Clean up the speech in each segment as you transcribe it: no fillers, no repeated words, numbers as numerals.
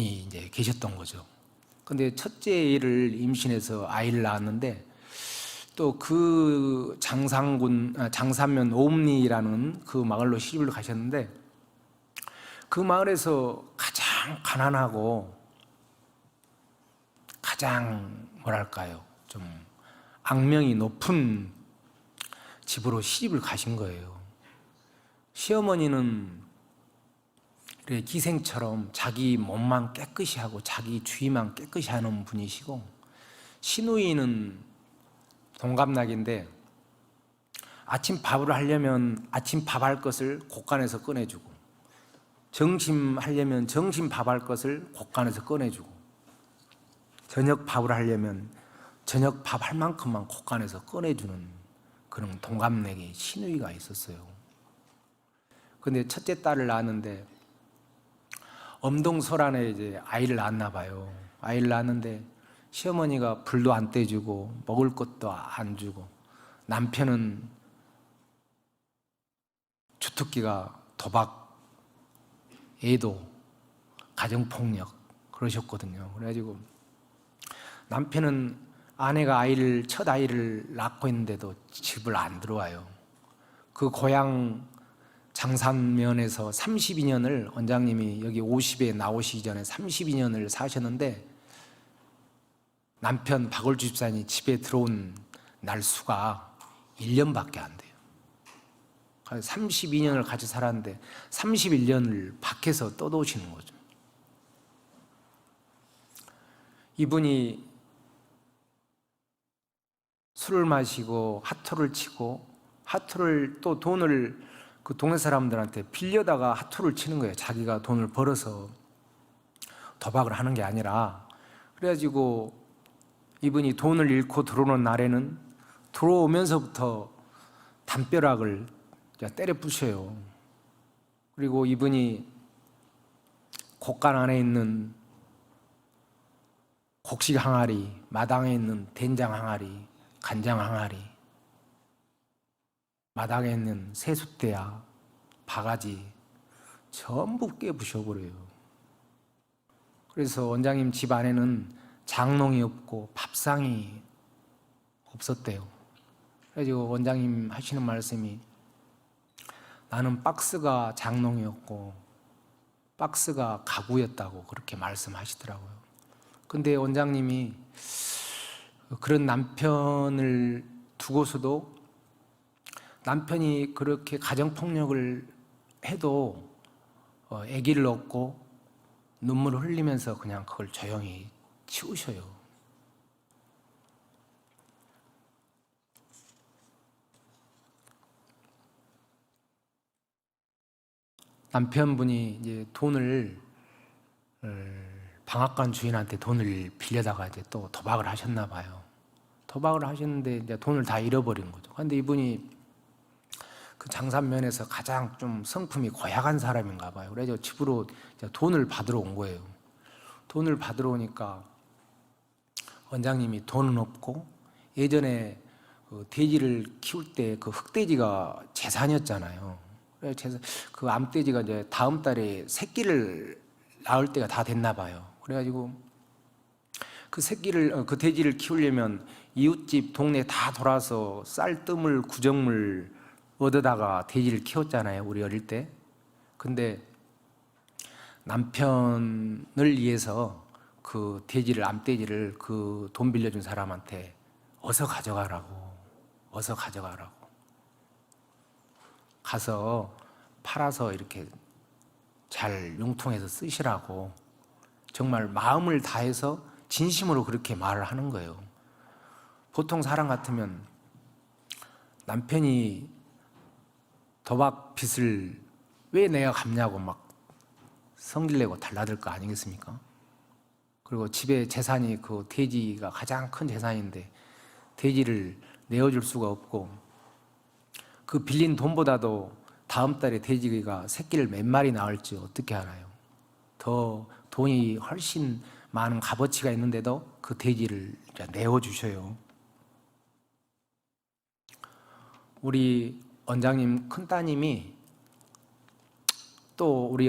이제 계셨던 거죠. 근데 첫째를 임신해서 아이를 낳았는데 또 그 장산면 옴리라는 그 마을로 시집을 가셨는데 그 마을에서 가장 가난하고 가장 뭐랄까요, 좀 악명이 높은 집으로 시집을 가신 거예요. 시어머니는 이렇게 기생처럼 자기 몸만 깨끗이 하고 자기 주위만 깨끗이 하는 분이시고, 시누이는 동갑락인데 아침 밥을 하려면 아침 밥 할 것을 곳간에서 꺼내주고, 점심 하려면 점심 밥 할 것을 곳간에서 꺼내주고, 저녁 밥을 하려면 저녁 밥 할 만큼만 곳간에서 꺼내주는 그런 동갑내기 시누이가 있었어요. 근데 첫째 딸을 낳았는데 엄동설안에 이제 아이를 낳았나 봐요. 아이를 낳았는데 시어머니가 불도 안 떼주고 먹을 것도 안 주고, 남편은 주특기가 도박, 애도, 가정폭력 그러셨거든요. 그래가지고 남편은 아내가 첫 아이를 낳고 있는데도 집을 안 들어와요. 그 고향 장산면에서 32년을, 원장님이 여기 50에 나오시기 전에 32년을 사셨는데 남편 박월주 집사님이 집에 들어온 날수가 1년밖에 안 돼요. 32년을 같이 살았는데 31년을 밖에서 떠도시는 거죠. 이분이 술을 마시고 하토를 치고, 하토를 또 돈을 그 동네 사람들한테 빌려다가 하토를 치는 거예요. 자기가 돈을 벌어서 도박을 하는 게 아니라. 그래가지고 이분이 돈을 잃고 들어오는 날에는 들어오면서부터 담벼락을 때려 부셔요. 그리고 이분이 곡간 안에 있는 곡식 항아리, 마당에 있는 된장 항아리, 간장 항아리, 마당에 있는 세숫대야, 바가지 전부 깨부셔버려요. 그래서 원장님 집 안에는 장롱이 없고 밥상이 없었대요. 그래서 원장님 하시는 말씀이, 나는 박스가 장롱이었고 박스가 가구였다고 그렇게 말씀하시더라고요. 근데 원장님이 그런 남편을 두고서도 남편이 그렇게 가정폭력을 해도 아기를 얻고 눈물을 흘리면서 그냥 그걸 조용히 치우셔요. 남편분이 이제 돈을 방앗간 주인한테 돈을 빌려다가 이제 또 도박을 하셨나 봐요. 도박을 하셨는데 이제 돈을 다 잃어버린 거죠. 그런데 이분이 그 장산면에서 가장 좀 성품이 고약한 사람인가 봐요. 그래서 집으로 돈을 받으러 온 거예요. 돈을 받으러 오니까 원장님이 돈은 없고, 예전에 그 돼지를 키울 때 그 흑돼지가 재산이었잖아요. 그래서 그 암돼지가 이제 다음 달에 새끼를 낳을 때가 다 됐나 봐요. 그래가지고 그 돼지를 키우려면 이웃집 동네 다 돌아서 쌀뜨물, 구정물 얻어다가 돼지를 키웠잖아요, 우리 어릴 때. 근데 남편을 위해서 그 돼지를, 암돼지를 그 돈 빌려준 사람한테 어서 가져가라고 가서 팔아서 이렇게 잘 융통해서 쓰시라고 정말 마음을 다해서 진심으로 그렇게 말을 하는 거예요. 보통 사람 같으면 남편이 도박 빚을 왜 내가 갚냐고 막 성질내고 달라들 거 아니겠습니까? 그리고 집에 재산이 그 돼지가 가장 큰 재산인데 돼지를 내어줄 수가 없고, 그 빌린 돈보다도 다음 달에 돼지가 새끼를 몇 마리 낳을지 어떻게 알아요? 더 돈이 훨씬 많은 값어치가 있는데도 그 돼지를 내어주셔요. 우리 원장님 큰따님이 또 우리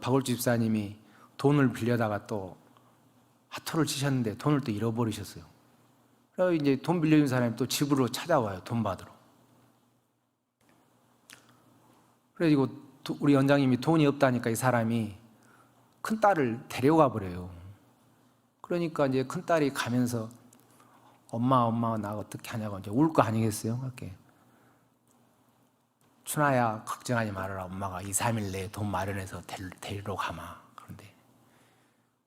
박월주 집사님이 돈을 빌려다가 또 화토를 치셨는데 돈을 또 잃어버리셨어요. 그래서 이제 돈 빌려준 사람이 또 집으로 찾아와요. 돈 받으러. 그래서 우리 원장님이 돈이 없다니까 이 사람이 큰 딸을 데려가 버려요. 그러니까 이제 큰 딸이 가면서 엄마 나 어떻게 하냐고 이제 울 거 아니겠어요? 그렇게 춘아야 걱정하지 말아라. 엄마가 2, 3일 내에 돈 마련해서 데리러 가마. 그런데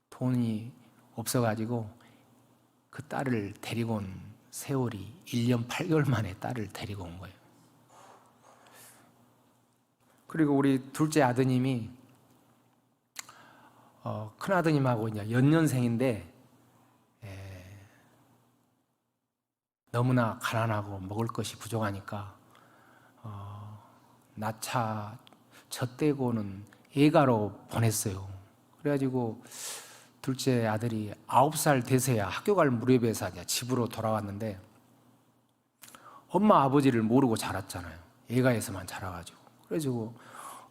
돈이 없어가지고 그 딸을 데리고 온 세월이 1년 8개월 만에 딸을 데리고 온 거예요. 그리고 우리 둘째 아드님이 큰 아드님하고 이제 연년생인데 너무나 가난하고 먹을 것이 부족하니까 나차 젖대고는 애가로 보냈어요. 그래가지고 둘째 아들이 9살 돼서야 학교 갈 무렵에서 이제 집으로 돌아왔는데 엄마 아버지를 모르고 자랐잖아요. 애가에서만 자라가지고. 그래가지고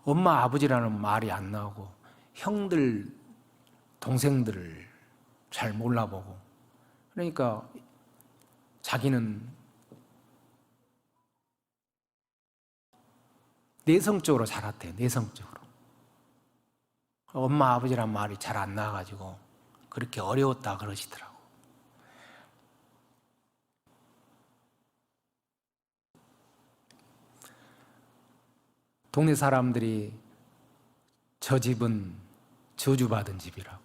엄마 아버지라는 말이 안 나오고 형들 동생들을 잘 몰라보고 그러니까 자기는 내성적으로 자랐대요. 내성적으로. 엄마 아버지란 말이 잘 안 나와가지고 그렇게 어려웠다 그러시더라고. 동네 사람들이 저 집은 저주받은 집이라고,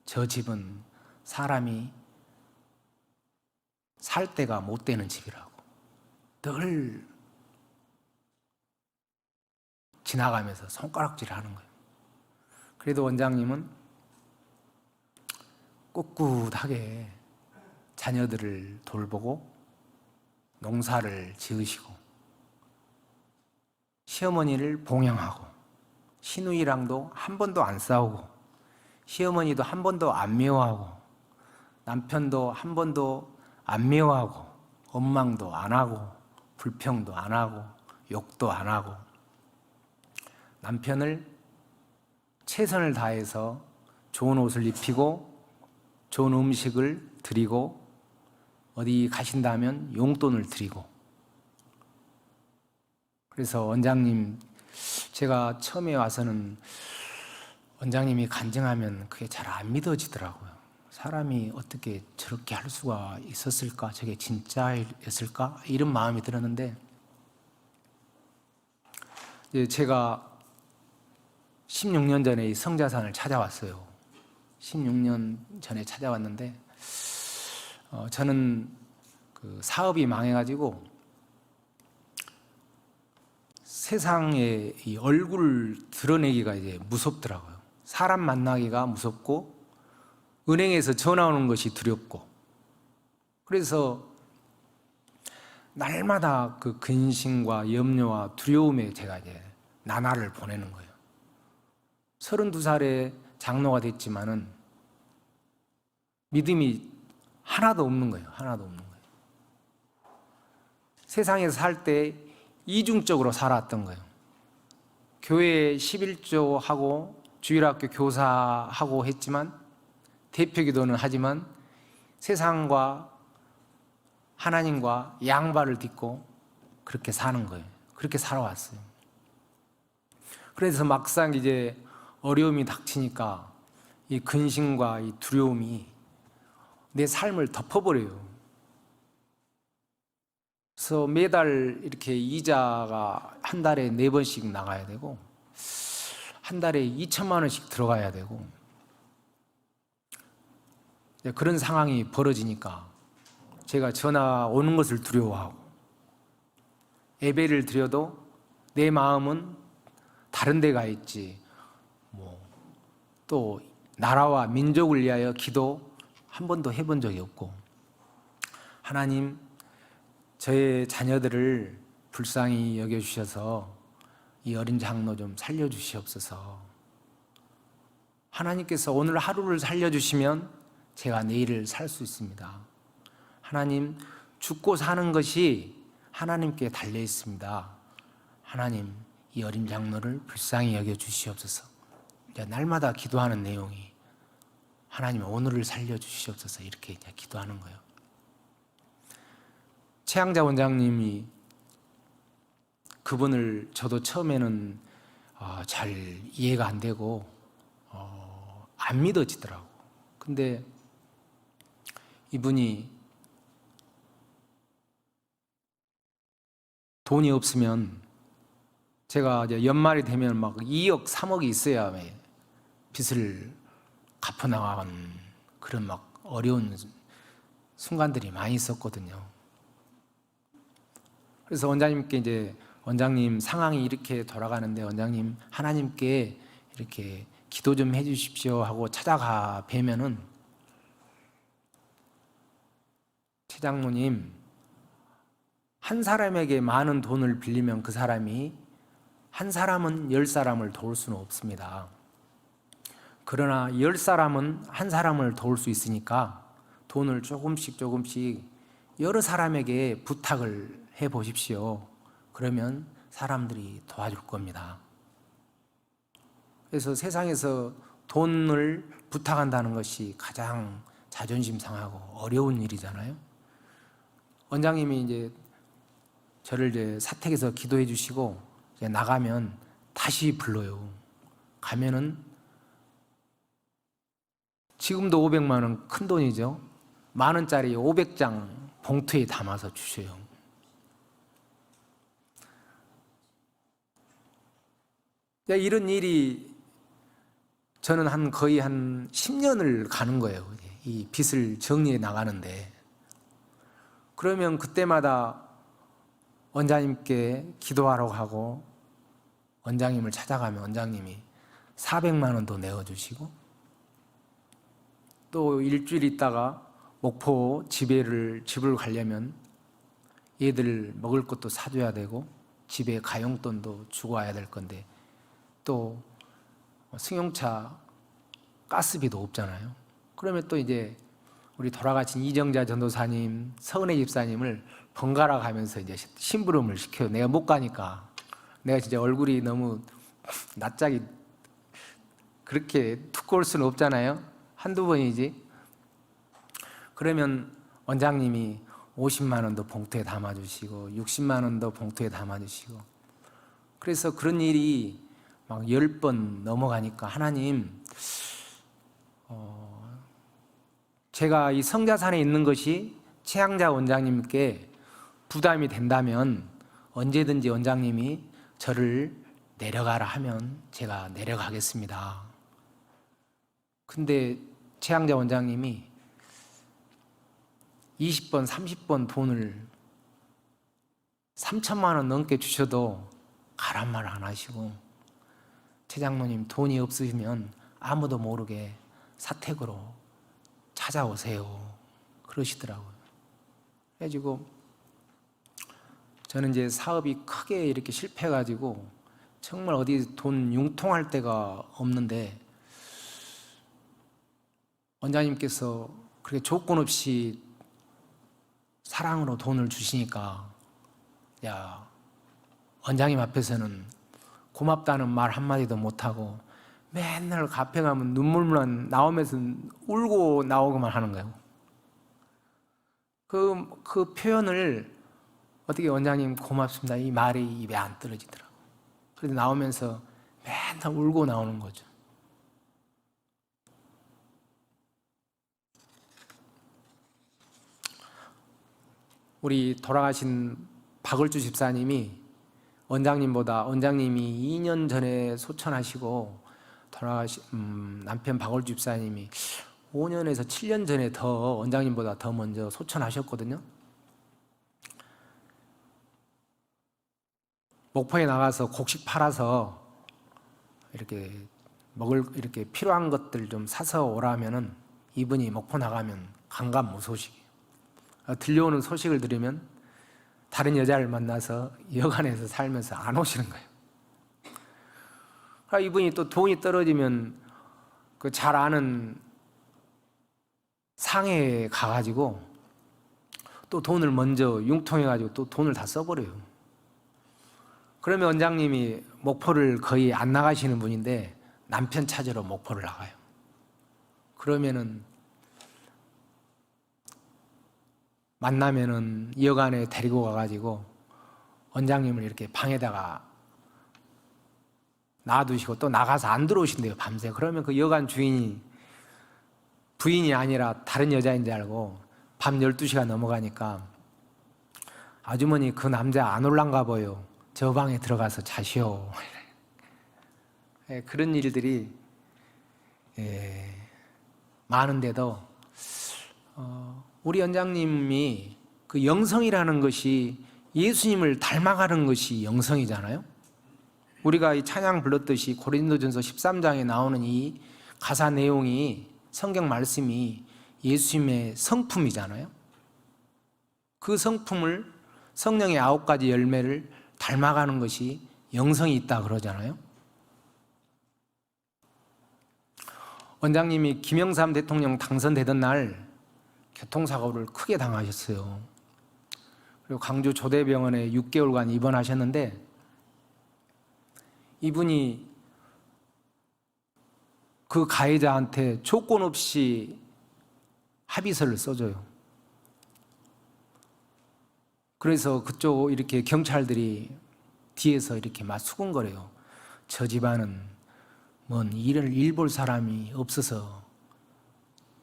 저 집은 사람이 살 데가 못 되는 집이라고 늘 지나가면서 손가락질을 하는 거예요. 그래도 원장님은 꿋꿋하게 자녀들을 돌보고 농사를 지으시고 시어머니를 봉양하고 시누이랑도 한 번도 안 싸우고 시어머니도 한 번도 안 미워하고 남편도 한 번도 안 미워하고 원망도 안 하고 불평도 안 하고 욕도 안 하고 남편을 최선을 다해서 좋은 옷을 입히고 좋은 음식을 드리고 어디 가신다면 용돈을 드리고. 그래서 원장님, 제가 처음에 와서는 원장님이 간증하면 그게 잘 안 믿어지더라고요. 사람이 어떻게 저렇게 할 수가 있었을까? 저게 진짜였을까? 이런 마음이 들었는데 제가 16년 전에 이 성자산을 찾아왔어요. 16년 전에 찾아왔는데 저는 그 사업이 망해가지고 세상에 이 얼굴을 드러내기가 이제 무섭더라고요. 사람 만나기가 무섭고 은행에서 전화 오는 것이 두렵고 그래서 날마다 그 근심과 염려와 두려움에 제가 이제 나날을 보내는 거예요. 32살에 장로가 됐지만은 믿음이 하나도 없는 거예요. 하나도 없는 거예요. 세상에서 살 때 이중적으로 살았던 거예요. 교회에 11조 하고 주일학교 교사하고 했지만 대표기도는 하지만 세상과 하나님과 양발을 딛고 그렇게 사는 거예요. 그렇게 살아왔어요. 그래서 막상 이제 어려움이 닥치니까 이 근심과 이 두려움이 내 삶을 덮어버려요. 그래서 매달 이렇게 이자가 한 달에 4번씩 나가야 되고 한 달에 2천만 원씩 들어가야 되고 그런 상황이 벌어지니까 제가 전화 오는 것을 두려워하고 예배를 드려도 내 마음은 다른 데 가 있지 또 나라와 민족을 위하여 기도 한 번도 해본 적이 없고 하나님 저의 자녀들을 불쌍히 여겨주셔서 이 어린 장로 좀 살려주시옵소서. 하나님께서 오늘 하루를 살려주시면 제가 내일을 살 수 있습니다. 하나님 죽고 사는 것이 하나님께 달려 있습니다. 하나님 이 어린 장로를 불쌍히 여겨주시옵소서. 이제 날마다 기도하는 내용이 하나님 오늘을 살려주시옵소서 이렇게 이제 기도하는 거예요. 최양자 원장님이 그분을 저도 처음에는 잘 이해가 안 되고 안 믿어지더라고. 근데 이분이 돈이 없으면 제가 이제 연말이 되면 막 2억, 3억이 있어야 빚을 갚아나가는 그런 막 어려운 순간들이 많이 있었거든요. 그래서 원장님께 이제 원장님 상황이 이렇게 돌아가는데 원장님 하나님께 이렇게 기도 좀 해주십시오 하고 찾아가 뵈면은 최 장로님 한 사람에게 많은 돈을 빌리면 그 사람이 한 사람은 10사람을 도울 수는 없습니다. 그러나 10사람은 한 사람을 도울 수 있으니까 돈을 조금씩 여러 사람에게 부탁을 해 보십시오. 그러면 사람들이 도와줄 겁니다. 그래서 세상에서 돈을 부탁한다는 것이 가장 자존심 상하고 어려운 일이잖아요. 원장님이 이제 저를 이제 사택에서 기도해 주시고 이제 나가면 다시 불러요. 가면은 지금도 500만 원 큰 돈이죠. 10,000원짜리 500장 봉투에 담아서 주셔요. 이런 일이 저는 거의 한 10년을 가는 거예요. 이 빚을 정리해 나가는데. 그러면 그때마다 원장님께 기도하라고 하고 원장님을 찾아가면 원장님이 400만 원도 내어주시고 또 일주일 있다가 목포 집을 가려면 얘들 먹을 것도 사줘야 되고 집에 가용돈도 주고 와야 될 건데 또 승용차 가스비도 없잖아요. 그러면 또 이제 우리 돌아가신 이정자 전도사님, 서은혜 집사님을 번갈아 가면서 이제 심부름을 시켜요. 내가 못 가니까. 내가 진짜 얼굴이 너무 낯짝이 그렇게 두꺼울 수는 없잖아요. 한두 번이지. 그러면 원장님이 50만 원도 봉투에 담아주시고 60만 원도 봉투에 담아주시고 그래서 그런 일이 막 10번 넘어가니까 하나님 제가 이 성자산에 있는 것이 최양자 원장님께 부담이 된다면 언제든지 원장님이 저를 내려가라 하면 제가 내려가겠습니다. 근데 최양자 원장님이 20번, 30번 돈을 3천만 원 넘게 주셔도 가란 말 안 하시고 최 장로님 돈이 없으시면 아무도 모르게 사택으로 찾아오세요 그러시더라고요. 그래가지고 저는 이제 사업이 크게 이렇게 실패해가지고 정말 어디 돈 융통할 데가 없는데 원장님께서 그렇게 조건 없이 사랑으로 돈을 주시니까 야 원장님 앞에서는 고맙다는 말 한마디도 못하고 맨날 카페 가면 눈물만 나오면서 울고 나오고만 하는 거예요. 그 표현을 어떻게 원장님 고맙습니다 이 말이 입에 안 떨어지더라고요. 그래서 나오면서 맨날 울고 나오는 거죠. 우리 돌아가신 박을주 집사님이 원장님이 2년 전에 소천하시고 돌아가신 남편 박을주 집사님이 5년에서 7년 전에 더 원장님보다 더 먼저 소천하셨거든요. 목포에 나가서 곡식 팔아서 이렇게 이렇게 필요한 것들 좀 사서 오라면은 이분이 목포 나가면 강간무소식이에요. 들려오는 소식을 들으면 다른 여자를 만나서 여간에서 살면서 안 오시는 거예요. 이분이 또 돈이 떨어지면 그 잘 아는 상해에 가가지고 또 돈을 먼저 융통해가지고 또 돈을 다 써버려요. 그러면 원장님이 목포를 거의 안 나가시는 분인데 남편 찾으러 목포를 나가요. 그러면은 만나면은 여간에 데리고 가가지고 원장님을 이렇게 방에다가 놔두시고 또 나가서 안 들어오신대요, 밤새. 그러면 그 여간 주인이 부인이 아니라 다른 여자인 줄 알고 밤 12시가 넘어가니까 아주머니 그 남자 안 올란가 봐요. 저 방에 들어가서 자시오. 그런 일들이 많은데도 우리 원장님이 그 영성이라는 것이 예수님을 닮아가는 것이 영성이잖아요. 우리가 이 찬양 불렀듯이 고린도전서 13장에 나오는 이 가사 내용이, 성경 말씀이 예수님의 성품이잖아요. 그 성품을, 성령의 9가지 열매를 닮아가는 것이 영성이 있다 그러잖아요. 원장님이 김영삼 대통령 당선되던 날 교통사고를 크게 당하셨어요. 그리고 광주 조대병원에 6개월간 입원하셨는데, 이분이 그 가해자한테 조건 없이 합의서를 써줘요. 그래서 그쪽 이렇게 경찰들이 뒤에서 이렇게 막 수군거려요. 저 집안은 뭔 일 볼 사람이 없어서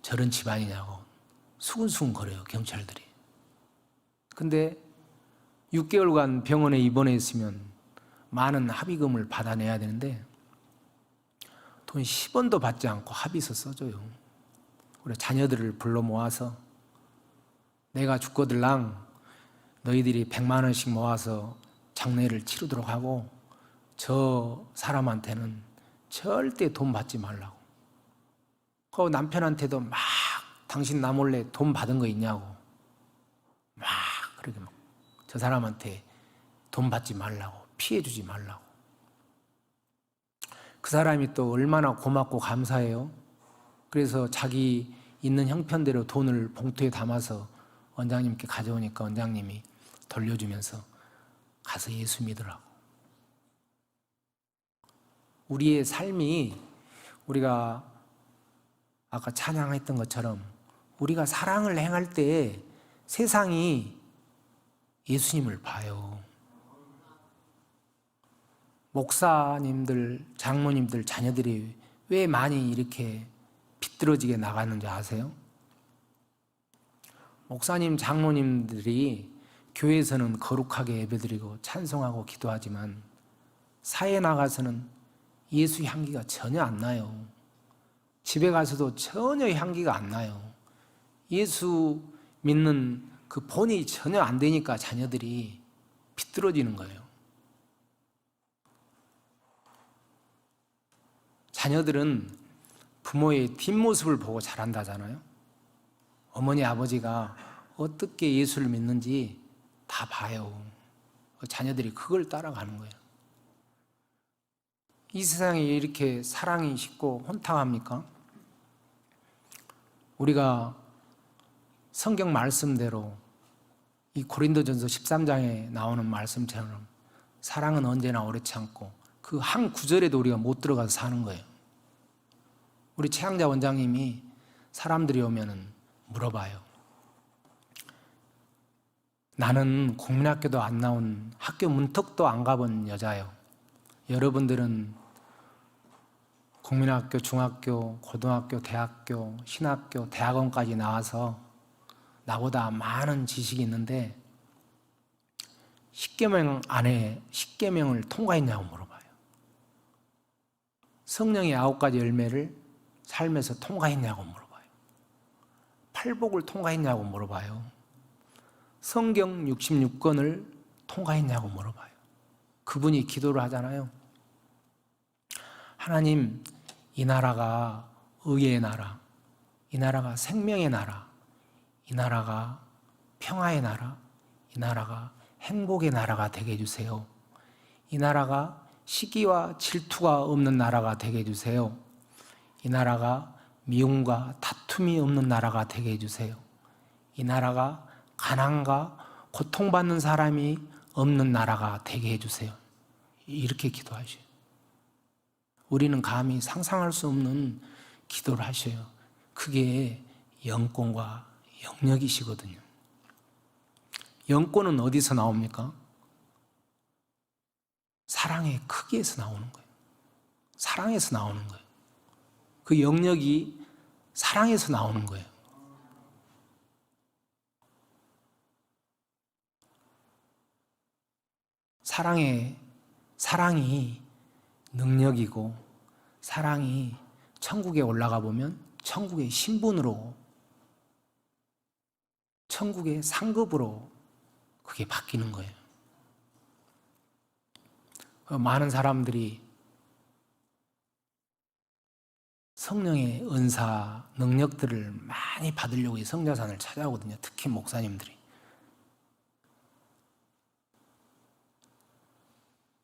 저런 집안이냐고 수군수군거려요, 경찰들이. 근데 6개월간 병원에 입원해 있으면 많은 합의금을 받아내야 되는데 돈 10원도 받지 않고 합의서 써줘요. 우리 자녀들을 불러 모아서 내가 죽거들랑 너희들이 100만 원씩 모아서 장례를 치르도록 하고 저 사람한테는 절대 돈 받지 말라고. 그 남편한테도 막 당신 나 몰래 돈 받은 거 있냐고 막 그렇게 막 저 사람한테 돈 받지 말라고, 피해 주지 말라고. 그 사람이 또 얼마나 고맙고 감사해요. 그래서 자기 있는 형편대로 돈을 봉투에 담아서 원장님께 가져오니까 원장님이 돌려주면서 가서 예수 믿으라고. 우리의 삶이, 우리가 아까 찬양했던 것처럼 우리가 사랑을 행할 때 세상이 예수님을 봐요. 목사님들, 장로님들 자녀들이 왜 많이 이렇게 비뚤어지게 나가는지 아세요? 목사님, 장로님들이 교회에서는 거룩하게 예배드리고 찬송하고 기도하지만 사회에 나가서는 예수 향기가 전혀 안 나요. 집에 가서도 전혀 향기가 안 나요. 예수 믿는 그 본이 전혀 안 되니까 자녀들이 비뚤어지는 거예요. 자녀들은 부모의 뒷모습을 보고 자란다잖아요. 어머니, 아버지가 어떻게 예수를 믿는지 다 봐요. 자녀들이 그걸 따라가는 거예요. 이 세상에 이렇게 사랑이 식고 혼탁합니까? 우리가 성경 말씀대로 이 고린도전서 13장에 나오는 말씀처럼 사랑은 언제나 오래치 않고 그 한 구절에도 우리가 못 들어가서 사는 거예요. 우리 최양자 원장님이 사람들이 오면은 물어봐요. 나는 국민학교도 안 나온, 학교 문턱도 안 가본 여자예요. 여러분들은 국민학교, 중학교, 고등학교, 대학교, 신학교, 대학원까지 나와서 나보다 많은 지식이 있는데 10계명 안에 10계명을 통과했냐고 물어봐요. 성령의 9가지 열매를 삶에서 통과했냐고 물어봐요. 팔복을 통과했냐고 물어봐요. 성경 66권을 통과했냐고 물어봐요. 그분이 기도를 하잖아요. 하나님, 이 나라가 의의 나라, 이 나라가 생명의 나라, 이 나라가 평화의 나라, 이 나라가 행복의 나라가 되게 해주세요. 이 나라가 시기와 질투가 없는 나라가 되게 해주세요. 이 나라가 미움과 다툼이 없는 나라가 되게 해주세요. 이 나라가 가난과 고통받는 사람이 없는 나라가 되게 해주세요. 이렇게 기도하셔요. 우리는 감히 상상할 수 없는 기도를 하셔요. 그게 영권과 영역이시거든요. 영권은 어디서 나옵니까? 사랑의 크기에서 나오는 거예요. 사랑에서 나오는 거예요. 그 영역이 사랑에서 나오는 거예요. 사랑이 능력이고, 사랑이 천국에 올라가 보면 천국의 신분으로, 천국의 상급으로 그게 바뀌는 거예요. 많은 사람들이 성령의 은사, 능력들을 많이 받으려고 이 성자산을 찾아오거든요. 특히 목사님들이.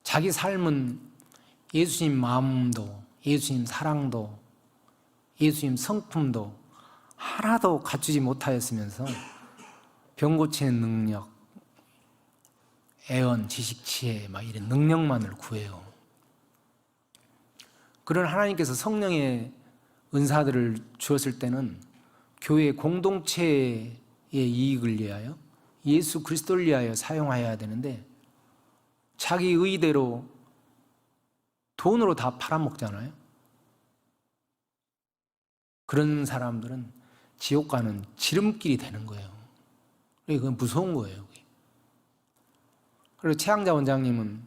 자기 삶은 예수님 마음도, 예수님 사랑도, 예수님 성품도 하나도 갖추지 못하였으면서 병 고치는 능력, 애언, 지식, 지혜 막 이런 능력만을 구해요. 그런 하나님께서 성령의 은사들을 주었을 때는 교회 공동체의 이익을 위하여, 예수 그리스도를 위하여 사용하여야 되는데 자기 의대로 돈으로 다 팔아먹잖아요. 그런 사람들은 지옥 가는 지름길이 되는 거예요. 그건 무서운 거예요. 그리고 최양자 원장님은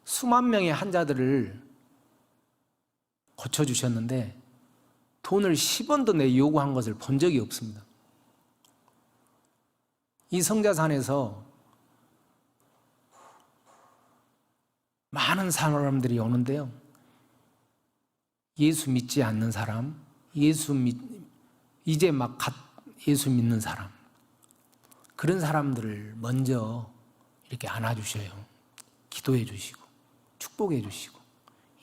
수만 명의 환자들을 고쳐주셨는데 돈을 10원도 내 요구한 것을 본 적이 없습니다. 이 성자산에서 많은 사람들이 오는데요, 예수 믿지 않는 사람, 이제 막 예수 믿는 사람, 그런 사람들을 먼저 이렇게 안아주셔요. 기도해 주시고 축복해 주시고,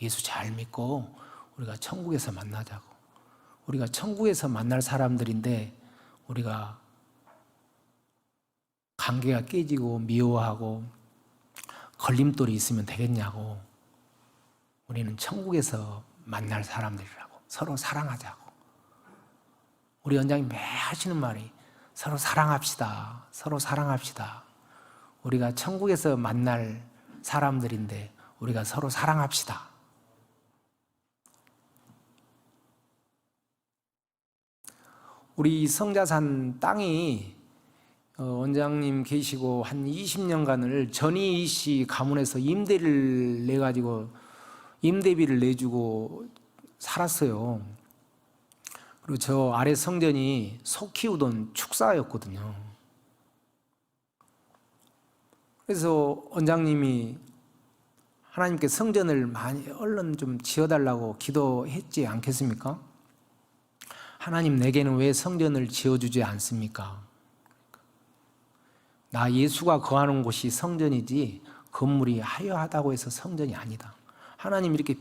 예수 잘 믿고 우리가 천국에서 만나자고. 우리가 천국에서 만날 사람들인데 우리가 관계가 깨지고 미워하고 걸림돌이 있으면 되겠냐고. 우리는 천국에서 만날 사람들이라고. 서로 사랑하자고. 우리 원장님 매 하시는 말이 서로 사랑합시다. 서로 사랑합시다. 우리가 천국에서 만날 사람들인데 우리가 서로 사랑합시다. 우리 성자산 땅이 원장님 계시고 한 20년간을 전희희 씨 가문에서 임대를 내가지고 임대비를 내주고 살았어요. 그리고 저 아래 성전이 소 키우던 축사였거든요. 그래서 원장님이 하나님께 성전을 많이 얼른 좀 지어달라고 기도했지 않겠습니까? 하나님, 내게는 왜 성전을 지어주지 않습니까? 나 예수가 거하는 곳이 성전이지 건물이 화려하다고 해서 성전이 아니다. 하나님, 이렇게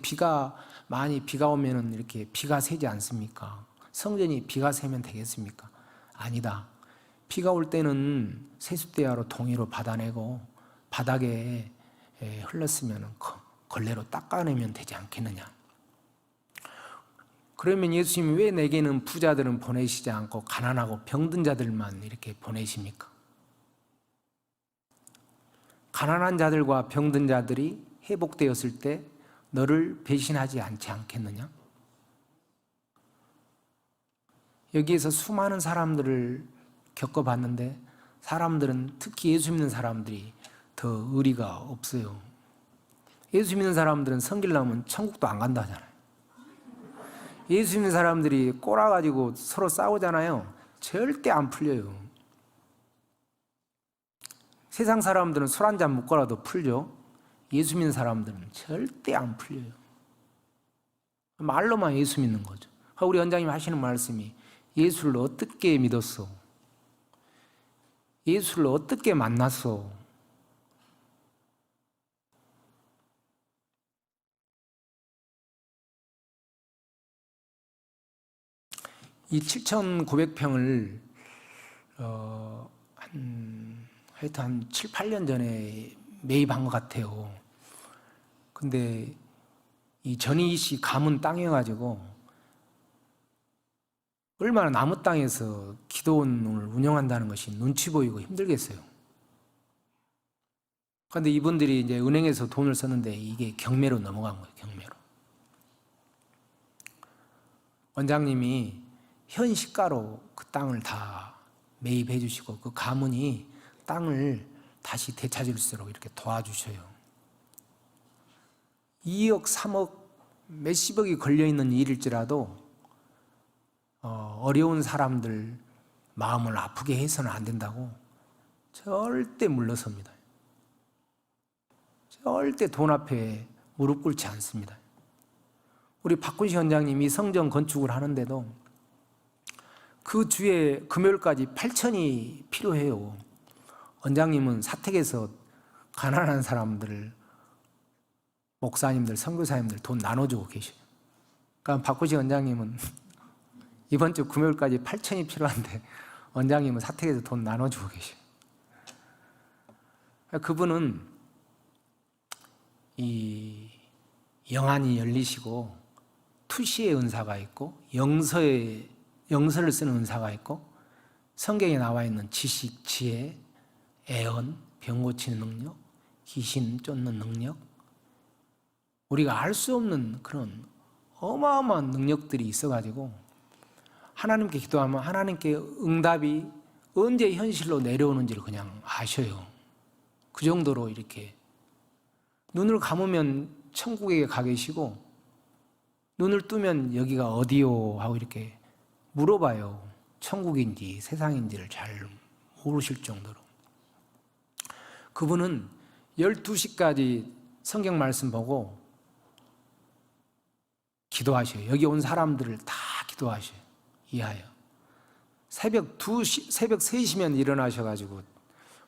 많이 비가 오면 이렇게 비가 새지 않습니까? 성전이 비가 새면 되겠습니까? 아니다. 비가 올 때는 세숫대야로 동이로 받아내고 바닥에 흘렀으면 걸레로 닦아내면 되지 않겠느냐. 그러면 예수님이 왜 내게는 부자들은 보내시지 않고 가난하고 병든 자들만 이렇게 보내십니까? 가난한 자들과 병든 자들이 회복되었을 때 너를 배신하지 않지 않겠느냐? 여기에서 수많은 사람들을 겪어봤는데 사람들은, 특히 예수 믿는 사람들이 더 의리가 없어요. 예수 믿는 사람들은 섬기려면 천국도 안 간다 하잖아요. 예수 믿는 사람들이 꼬라가지고 서로 싸우잖아요. 절대 안 풀려요. 세상 사람들은 술 한잔 먹고라도 풀죠. 예수 믿는 사람들은 절대 안 풀려요. 말로만 예수 믿는 거죠. 우리 원장님 하시는 말씀이 예수를 어떻게 믿었어? 예수를 어떻게 만났어? 이 7,900평을 하여튼 한 7, 8년 전에 매입한 것 같아요. 근데 이 전이시 가문 땅이어가지고 얼마나 나무 땅에서 기도원을 운영한다는 것이 눈치 보이고 힘들겠어요. 그런데 이분들이 이제 은행에서 돈을 썼는데 이게 경매로 넘어간 거예요. 경매로. 원장님이 현 시가로 그 땅을 다 매입해 주시고 그 가문이 땅을 다시 되찾을 수 있도록 이렇게 도와주셔요. 2억, 3억, 몇십억이 걸려있는 일일지라도 어려운 사람들 마음을 아프게 해서는 안 된다고 절대 물러섭니다. 절대 돈 앞에 무릎 꿇지 않습니다. 우리 박군식 원장님이 성전 건축을 하는데도 그 주에 금요일까지 8천이 필요해요. 원장님은 사택에서 가난한 사람들, 목사님들, 선교사님들 돈 나눠주고 계셔요. 그러니까 박군식 원장님은 이번 주 금요일까지 8천이 필요한데 원장님은 사택에서 돈 나눠주고 계셔요. 그분은 이 영안이 열리시고 투시의 은사가 있고 영서를 쓰는 은사가 있고 성경에 나와 있는 지식, 지혜, 애언, 병 고치는 능력, 귀신 쫓는 능력, 우리가 알 수 없는 그런 어마어마한 능력들이 있어가지고 하나님께 기도하면 하나님께 응답이 언제 현실로 내려오는지를 그냥 아셔요. 그 정도로 이렇게 눈을 감으면 천국에 가 계시고 눈을 뜨면 여기가 어디요 하고 이렇게 물어봐요. 천국인지 세상인지를 잘 모르실 정도로. 그분은 12시까지 성경 말씀 보고 기도하셔요. 여기 온 사람들을 다 기도하셔요. 이하여. 새벽 3시면 일어나셔가지고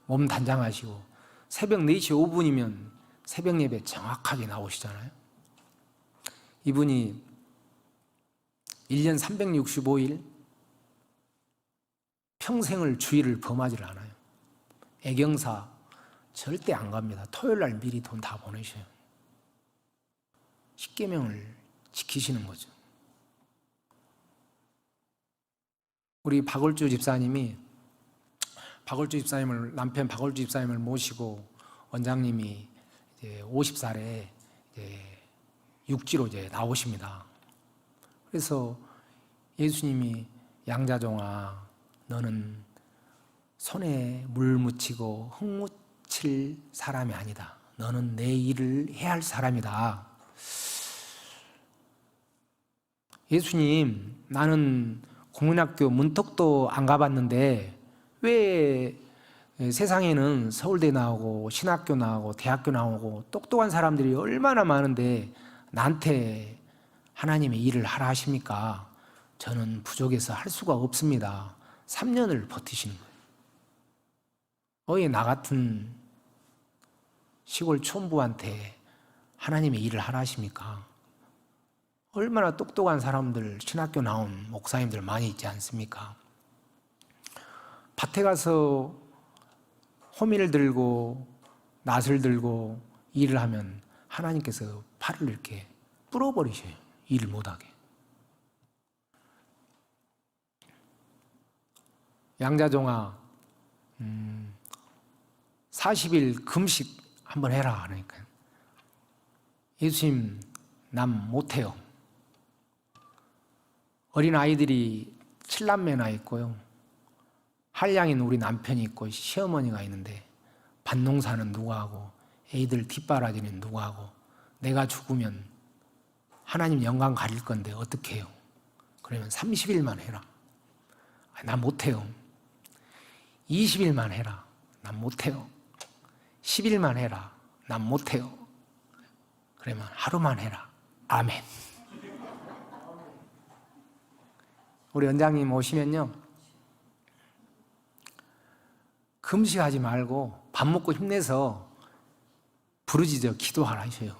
몸 단장하시고 새벽 4시 5분이면 새벽 예배 정확하게 나오시잖아요. 이분이 1년 365일 평생을 주일을 범하지 않아요. 애경사 절대 안 갑니다. 토요일 날 미리 돈 다 보내셔요. 십계명을 지키시는 거죠. 우리 박월주 집사님을 남편 박월주 집사님을 모시고 원장님이 이제 50살에 이제 육지로 이제 나오십니다. 그래서 예수님이 양자종아 너는 손에 물 묻히고 흙 묻힐 사람이 아니다. 너는 내 일을 해야 할 사람이다. 예수님 나는 국민학교 문턱도 안 가봤는데 왜 세상에는 서울대 나오고 신학교 나오고 대학교 나오고 똑똑한 사람들이 얼마나 많은데 나한테 하나님의 일을 하라 하십니까? 저는 부족해서 할 수가 없습니다. 3년을 버티시는 거예요. 왜 나 같은 시골 촌부한테 하나님의 일을 하라 하십니까? 얼마나 똑똑한 사람들, 신학교 나온 목사님들 많이 있지 않습니까? 밭에 가서 호미를 들고 낫을 들고 일을 하면 하나님께서 팔을 이렇게 불어버리셔요. 일을 못하게. 양자종아 40일 금식 한번 해라 하니까 예수님 난 못해요. 어린 아이들이 7남매나 있고요. 한량인 우리 남편이 있고 시어머니가 있는데 밭농사는 누가 하고 애들 뒷바라지는 누가 하고 내가 죽으면 하나님 영광 가릴 건데 어떻게 해요? 그러면 30일만 해라. 난 못해요. 20일만 해라. 난 못해요. 10일만 해라. 난 못해요. 그러면 하루만 해라. 아멘. 우리 원장님 오시면요 금식하지 말고 밥 먹고 힘내서 부르짖어 기도하라 하셔요.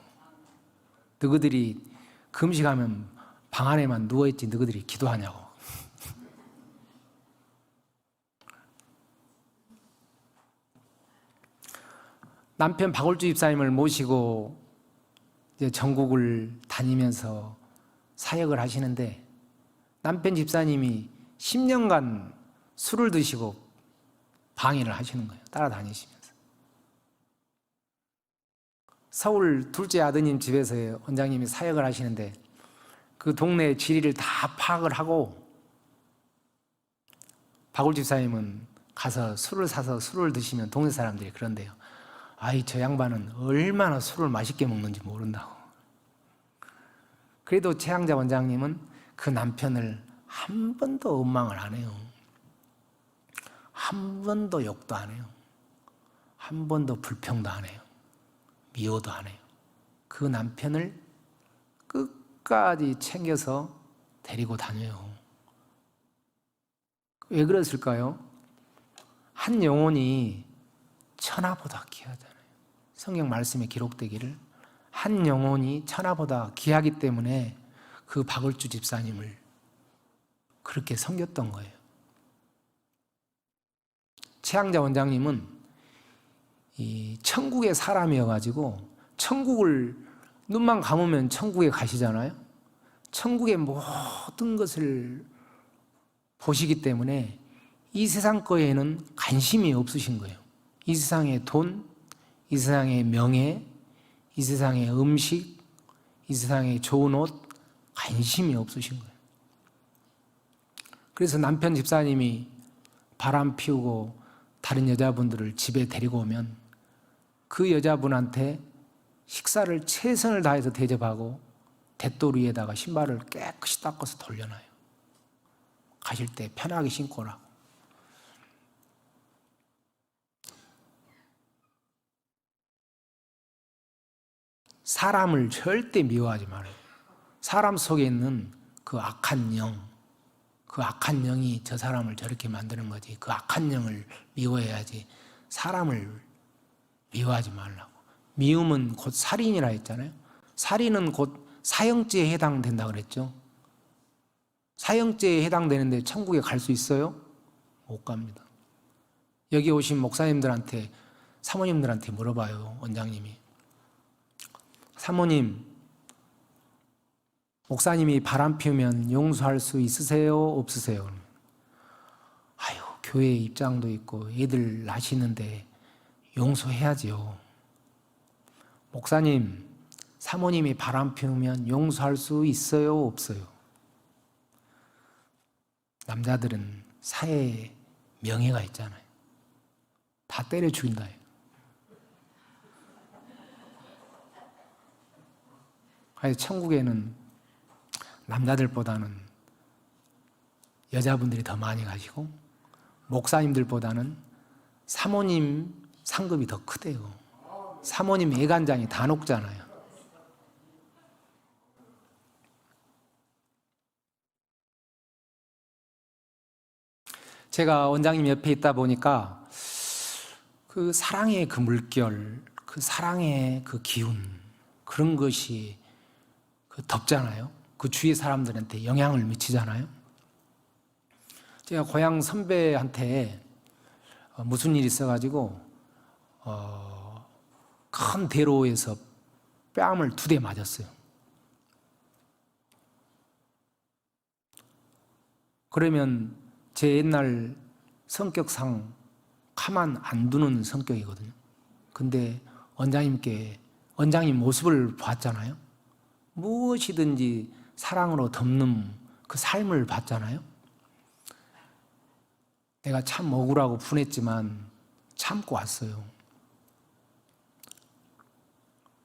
너희들이 금식하면 방 안에만 누워있지 너희들이 기도하냐고. 남편 박월주 집사님을 모시고 이제 전국을 다니면서 사역을 하시는데 남편 집사님이 10년간 술을 드시고 방해를 하시는 거예요. 따라다니시면서. 서울 둘째 아드님 집에서 원장님이 사역을 하시는데 그 동네 지리를 다 파악을 하고 박울 집사님은 가서 술을 사서 술을 드시면 동네 사람들이 그런데요. 아이, 저 양반은 얼마나 술을 맛있게 먹는지 모른다고. 그래도 최양자 원장님은 그 남편을 한 번도 원망을 안 해요. 한 번도 욕도 안 해요. 한 번도 불평도 안 해요. 미워도 안 해요. 그 남편을 끝까지 챙겨서 데리고 다녀요. 왜 그랬을까요? 한 영혼이 천하보다 귀하잖아요. 성경 말씀에 기록되기를 한 영혼이 천하보다 귀하기 때문에 그 박을주 집사님을 그렇게 섬겼던 거예요. 최양자 원장님은 이 천국의 사람이어가지고 천국을 눈만 감으면 천국에 가시잖아요. 천국의 모든 것을 보시기 때문에 이 세상 거에는 관심이 없으신 거예요. 이 세상의 돈, 이 세상의 명예, 이 세상의 음식, 이 세상의 좋은 옷, 관심이 없으신 거예요. 그래서 남편 집사님이 바람 피우고 다른 여자분들을 집에 데리고 오면 그 여자분한테 식사를 최선을 다해서 대접하고 대돌 위에다가 신발을 깨끗이 닦아서 돌려놔요. 가실 때 편하게 신고 오라고. 사람을 절대 미워하지 말아요. 사람 속에 있는 그 악한 영, 그 악한 영이 저 사람을 저렇게 만드는 거지. 그 악한 영을 미워해야지. 사람을 미워하지 말라고. 미움은 곧 살인이라 했잖아요. 살인은 곧 사형죄에 해당된다 그랬죠. 사형죄에 해당되는데 천국에 갈 수 있어요? 못 갑니다. 여기 오신 목사님들한테, 사모님들한테 물어봐요. 원장님이. 사모님, 목사님이 바람 피우면 용서할 수 있으세요? 없으세요? 아유, 교회 입장도 있고 애들 낳으시는데 용서해야지요. 목사님, 사모님이 바람 피우면 용서할 수 있어요? 없어요? 남자들은 사회에 명예가 있잖아요. 다 때려 죽인다 해요. 그래서 천국에는 남자들보다는 여자분들이 더 많이 가시고 목사님들보다는 사모님 상급이 더 크대요. 사모님 애간장이 다 녹잖아요. 제가 원장님 옆에 있다 보니까 그 사랑의 그 물결, 그 사랑의 그 기운, 그런 것이 그 덥잖아요. 그 주위 사람들한테 영향을 미치잖아요. 제가 고향 선배한테 무슨 일이 있어가지고 큰 대로에서 뺨을 2대 맞았어요. 그러면 제 옛날 성격상 가만 안 두는 성격이거든요. 근데 원장님 모습을 봤잖아요. 무엇이든지 사랑으로 덮는 그 삶을 봤잖아요. 내가 참 억울하고 분했지만 참고 왔어요.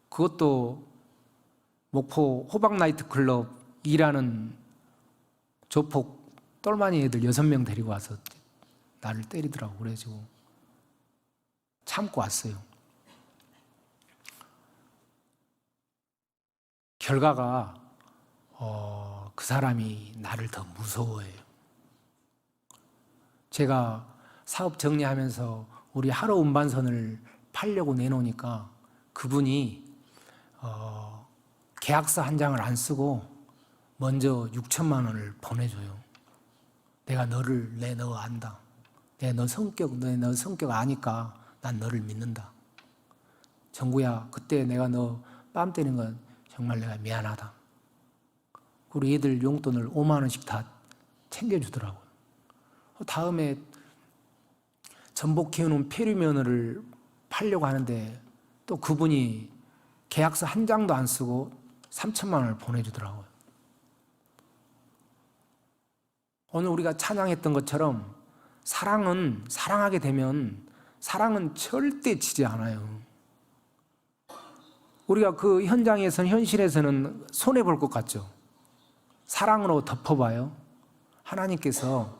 그것도 목포 호박나이트 클럽 일하는 조폭 똘마니 애들 6명 데리고 와서 나를 때리더라고. 그래가지고 참고 왔어요. 결과가 그 사람이 나를 더 무서워해요. 제가 사업 정리하면서 우리 하루 운반선을 팔려고 내놓으니까 그분이 계약서 한 장을 안 쓰고 먼저 6천만 원을 보내줘요. 내가 너 안다. 내가 너 성격 아니까 난 너를 믿는다. 정구야, 그때 내가 너 뺨 때린 건 정말 내가 미안하다. 우리 애들 용돈을 5만 원씩 다 챙겨주더라고요. 다음에 전복 키우는 페류면허를 팔려고 하는데 또 그분이 계약서 한 장도 안 쓰고 3천만 원을 보내주더라고요. 오늘 우리가 찬양했던 것처럼 사랑하게 되면 사랑은 절대 지지 않아요. 우리가 그 현장에서는, 현실에서는 손해볼 것 같죠. 사랑으로 덮어봐요. 하나님께서.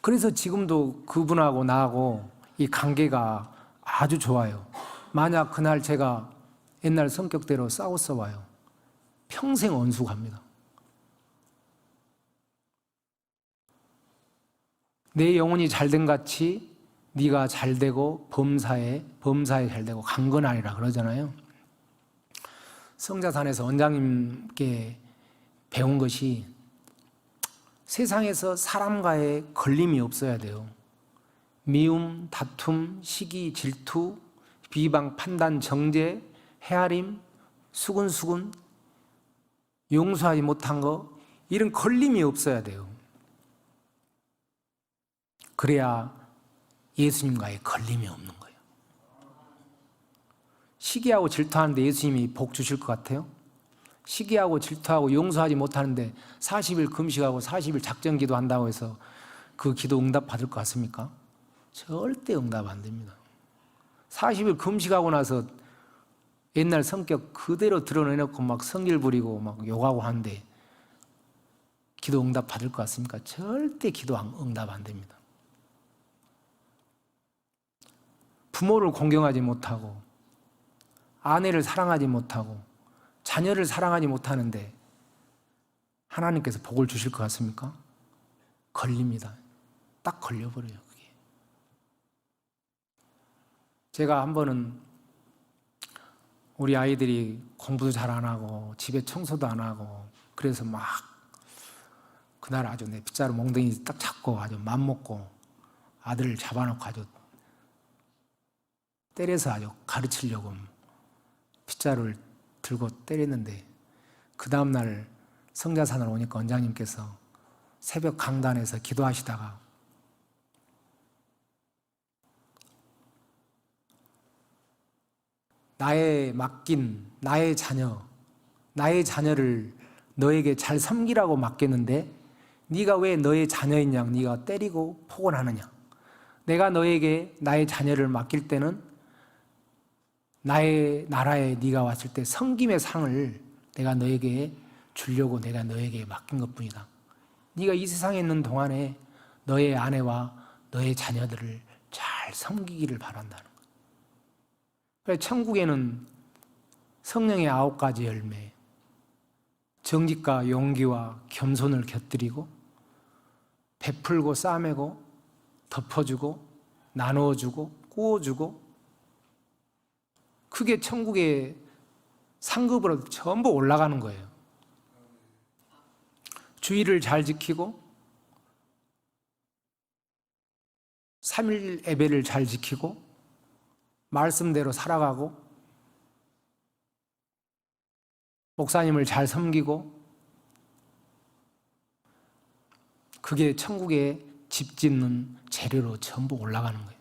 그래서 지금도 그분하고 나하고 이 관계가 아주 좋아요. 만약 그날 제가 옛날 성격대로 싸웠어 봐요. 평생 원수갑니다. 내 영혼이 잘된 같이 네가 잘되고 범사에 잘되고 강건하리라 그러잖아요. 성자산에서 원장님께 배운 것이 세상에서 사람과의 걸림이 없어야 돼요. 미움, 다툼, 시기, 질투, 비방, 판단, 정죄, 헤아림, 수근수근, 용서하지 못한 거, 이런 걸림이 없어야 돼요. 그래야 예수님과의 걸림이 없는 거예요. 시기하고 질투하는데 예수님이 복 주실 것 같아요? 시기하고 질투하고 용서하지 못하는데 40일 금식하고 40일 작전 기도한다고 해서 그 기도 응답 받을 것 같습니까? 절대 응답 안 됩니다. 40일 금식하고 나서 옛날 성격 그대로 드러내놓고 막 성질 부리고 막 욕하고 하는데 기도 응답 받을 것 같습니까? 절대 기도 응답 안 됩니다. 부모를 공경하지 못하고 아내를 사랑하지 못하고 자녀를 사랑하지 못하는데 하나님께서 복을 주실 것 같습니까? 걸립니다. 딱 걸려버려요, 그게. 제가 한 번은 우리 아이들이 공부도 잘 안 하고 집에 청소도 안 하고 그래서 막 그날 아주 내 빗자루 몽둥이 딱 잡고 아주 맘먹고 아들을 잡아놓고 아주 때려서 아주 가르치려고 빗자루를 들고 때렸는데 그 다음날 성자산을 오니까 원장님께서 새벽 강단에서 기도하시다가 나의 맡긴 나의 자녀를 너에게 잘 섬기라고 맡겼는데 네가 왜 너의 자녀인 양 네가 때리고 폭언하느냐. 내가 너에게 나의 자녀를 맡길 때는 나의 나라에 네가 왔을 때 섬김의 상을 내가 너에게 주려고 내가 너에게 맡긴 것뿐이다. 네가 이 세상에 있는 동안에 너의 아내와 너의 자녀들을 잘 섬기기를 바란다는 거예요. 그래서 천국에는 성령의 9가지 열매, 정직과 용기와 겸손을 곁들이고 베풀고 싸매고 덮어주고 나누어주고 구워주고 그게 천국의 상급으로 전부 올라가는 거예요. 주의를 잘 지키고 3일 예배를 잘 지키고 말씀대로 살아가고 목사님을 잘 섬기고 그게 천국에 집 짓는 재료로 전부 올라가는 거예요.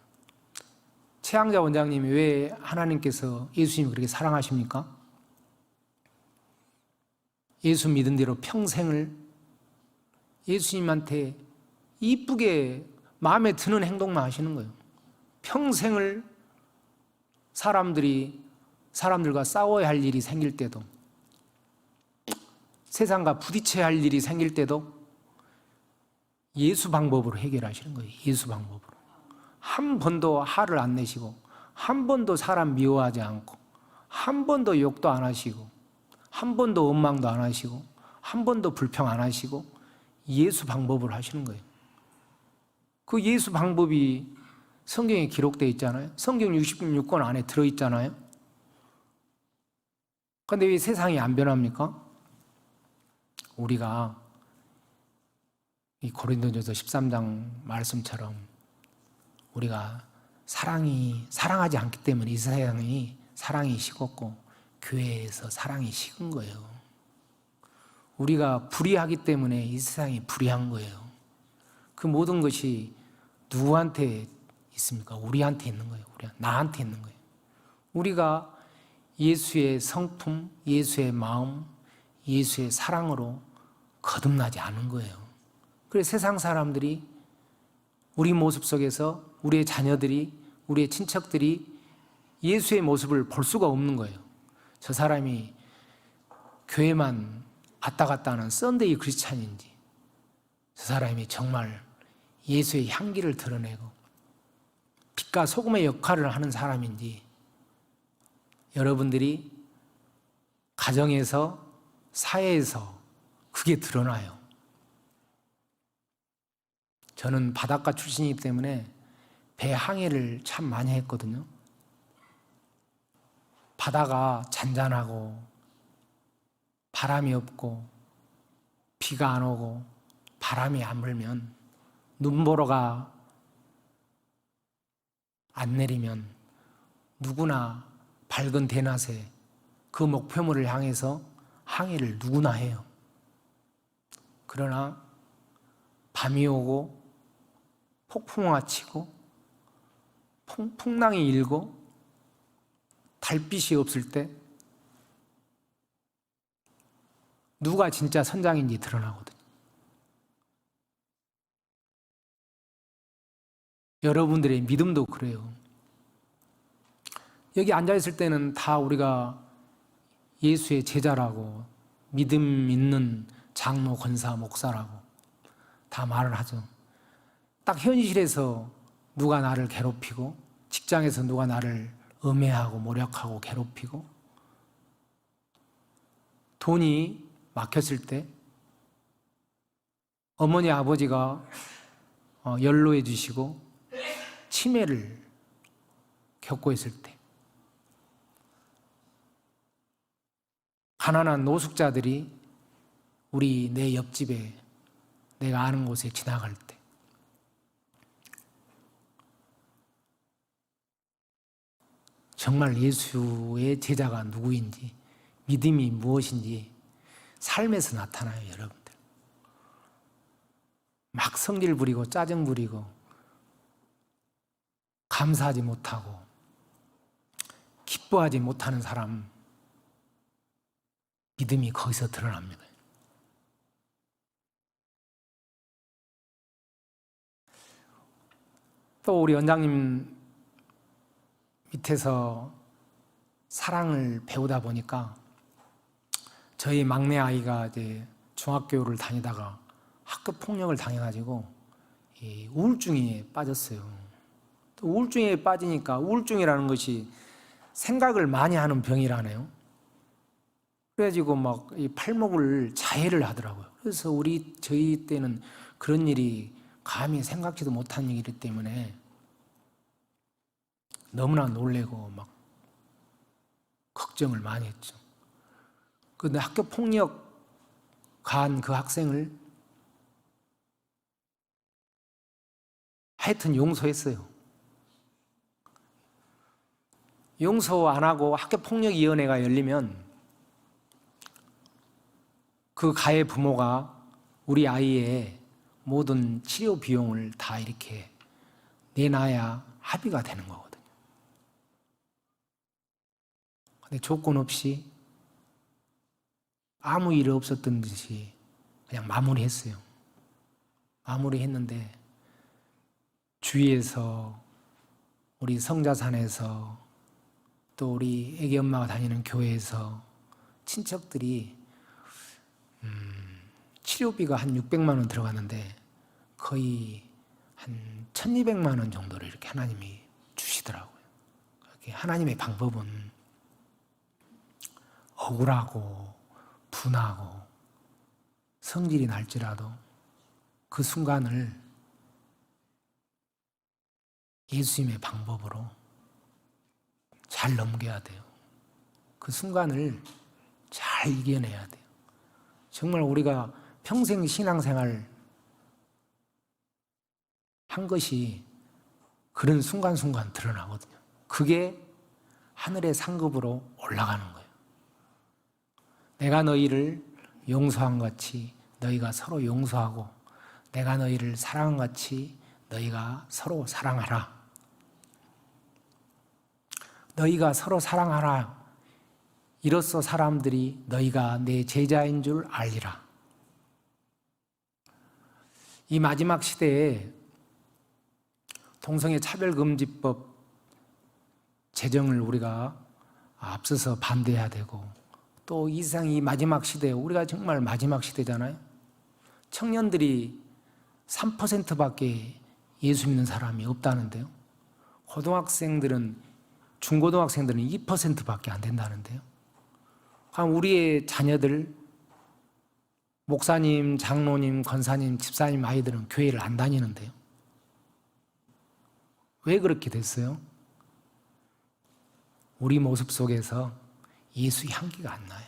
최양자 원장님이 왜 하나님께서 예수님을 그렇게 사랑하십니까? 예수 믿은 대로 평생을 예수님한테 이쁘게 마음에 드는 행동만 하시는 거예요. 평생을 사람들과 싸워야 할 일이 생길 때도 세상과 부딪혀야 할 일이 생길 때도 예수 방법으로 해결하시는 거예요. 예수 방법으로. 한 번도 화를 안 내시고 한 번도 사람 미워하지 않고 한 번도 욕도 안 하시고 한 번도 원망도 안 하시고 한 번도 불평 안 하시고 예수 방법으로 하시는 거예요. 그 예수 방법이 성경에 기록되어 있잖아요. 성경 66권 안에 들어있잖아요. 그런데 왜 세상이 안 변합니까? 우리가 이 고린도전서 13장 말씀처럼 우리가 사랑하지 않기 때문에 이 세상이 사랑이 식었고 교회에서 사랑이 식은 거예요. 우리가 불의하기 때문에 이 세상이 불의한 거예요. 그 모든 것이 누구한테 있습니까? 우리한테 있는 거예요. 나한테 있는 거예요. 우리가 예수의 성품, 예수의 마음, 예수의 사랑으로 거듭나지 않은 거예요. 그래서 세상 사람들이 우리 모습 속에서 우리의 자녀들이, 우리의 친척들이 예수의 모습을 볼 수가 없는 거예요. 저 사람이 교회만 왔다 갔다 하는 썬데이 크리스찬인지, 저 사람이 정말 예수의 향기를 드러내고 빛과 소금의 역할을 하는 사람인지, 여러분들이 가정에서, 사회에서 그게 드러나요. 저는 바닷가 출신이기 때문에 배 항해를 참 많이 했거든요. 바다가 잔잔하고 바람이 없고 비가 안 오고 바람이 안 불면, 눈보라가 안 내리면 누구나 밝은 대낮에 그 목표물을 향해서 항해를 누구나 해요. 그러나 밤이 오고 폭풍우가 치고 풍랑이 일고 달빛이 없을 때 누가 진짜 선장인지 드러나거든요. 여러분들의 믿음도 그래요. 여기 앉아있을 때는 다 우리가 예수의 제자라고, 믿음 있는 장로, 권사, 목사라고 다 말을 하죠. 딱 현실에서 누가 나를 괴롭히고, 직장에서 누가 나를 음해하고 모략하고 괴롭히고, 돈이 막혔을 때, 어머니 아버지가 연로해 주시고 치매를 겪고 있을 때, 가난한 노숙자들이 우리 내 옆집에, 내가 아는 곳에 지나갈 때, 정말 예수의 제자가 누구인지, 믿음이 무엇인지 삶에서 나타나요, 여러분들. 막 성질 부리고 짜증 부리고 감사하지 못하고 기뻐하지 못하는 사람, 믿음이 거기서 드러납니다. 또 우리 원장님 밑에서 사랑을 배우다 보니까 저희 막내 아이가 이제 중학교를 다니다가 학교 폭력을 당해가지고 우울증에 빠졌어요. 또 우울증에 빠지니까, 우울증이라는 것이 생각을 많이 하는 병이라네요. 그래가지고 막 이 팔목을 자해를 하더라고요. 그래서 저희 때는 그런 일이 감히 생각지도 못한 일이기 때문에 너무나 놀래고 막 걱정을 많이 했죠. 근데 학교 폭력 가한 그 학생을 하여튼 용서했어요. 용서 안 하고 학교폭력위원회가 열리면 그 가해 부모가 우리 아이의 모든 치료 비용을 다 이렇게 내놔야 합의가 되는 거거든요. 근데 조건 없이 아무 일 없었던 듯이 그냥 마무리했어요. 마무리했는데 주위에서, 우리 성자산에서, 또 우리 애기 엄마가 다니는 교회에서 친척들이 치료비가 한 600만 원 들어갔는데 거의 한 1200만 원 정도를 이렇게 하나님이 주시더라고요. 하나님의 방법은 억울하고 분하고 성질이 날지라도 그 순간을 예수님의 방법으로 잘 넘겨야 돼요. 그 순간을 잘 이겨내야 돼요. 정말 우리가 평생 신앙생활 한 것이 그런 순간순간 드러나거든요. 그게 하늘의 상급으로 올라가는 거예요. 내가 너희를 용서한 같이 너희가 서로 용서하고 내가 너희를 사랑한 같이 너희가 서로 사랑하라. 너희가 서로 사랑하라. 이로써 사람들이 너희가 내 제자인 줄 알리라. 이 마지막 시대에 동성애 차별금지법 제정을 우리가 앞서서 반대해야 되고, 또 이 세상 이 마지막 시대에 우리가 정말 마지막 시대잖아요. 청년들이 3%밖에 예수 믿는 사람이 없다는데요. 고등학생들은, 중고등학생들은 2%밖에 안 된다는데요. 그럼 우리의 자녀들, 목사님, 장로님, 권사님, 집사님 아이들은 교회를 안 다니는데요. 왜 그렇게 됐어요? 우리 모습 속에서 예수 향기가 안 나요.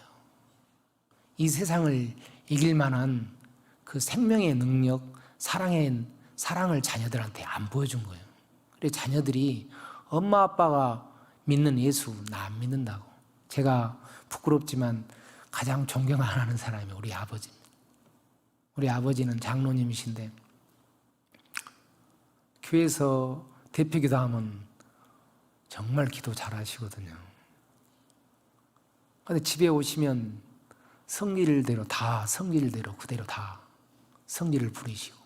이 세상을 이길 만한 그 생명의 능력, 사랑을 자녀들한테 안 보여준 거예요. 그래서 자녀들이 엄마 아빠가 믿는 예수 나 안 믿는다고. 제가 부끄럽지만 가장 존경하는 사람이 우리 아버지입니다. 우리 아버지는 장로님이신데 교회에서 대표 기도하면 정말 기도 잘하시거든요. 근데 집에 오시면 성질대로 그대로 다 성질을 부리시고,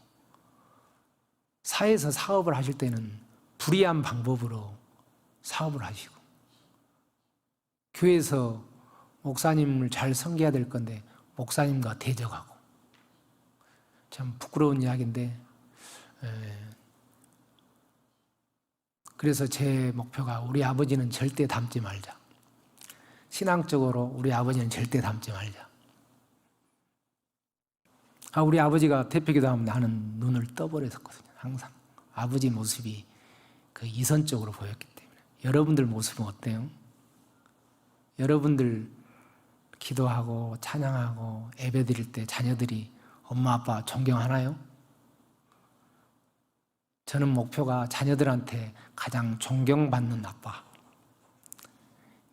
사회에서 사업을 하실 때는 불의한 방법으로 사업을 하시고, 교회에서 목사님을 잘 섬겨야 될 건데 목사님과 대적하고. 참 부끄러운 이야기인데, 그래서 제 목표가 우리 아버지는 절대 닮지 말자. 신앙적으로 우리 아버지는 절대 닮지 말자. 우리 아버지가 대표기도 하면 나는 눈을 떠버렸었거든요. 항상 아버지 모습이 그 이선적으로 보였기 때문에. 여러분들 모습은 어때요? 여러분들 기도하고 찬양하고 예배드릴 때 자녀들이 엄마 아빠 존경하나요? 저는 목표가 자녀들한테 가장 존경받는 아빠,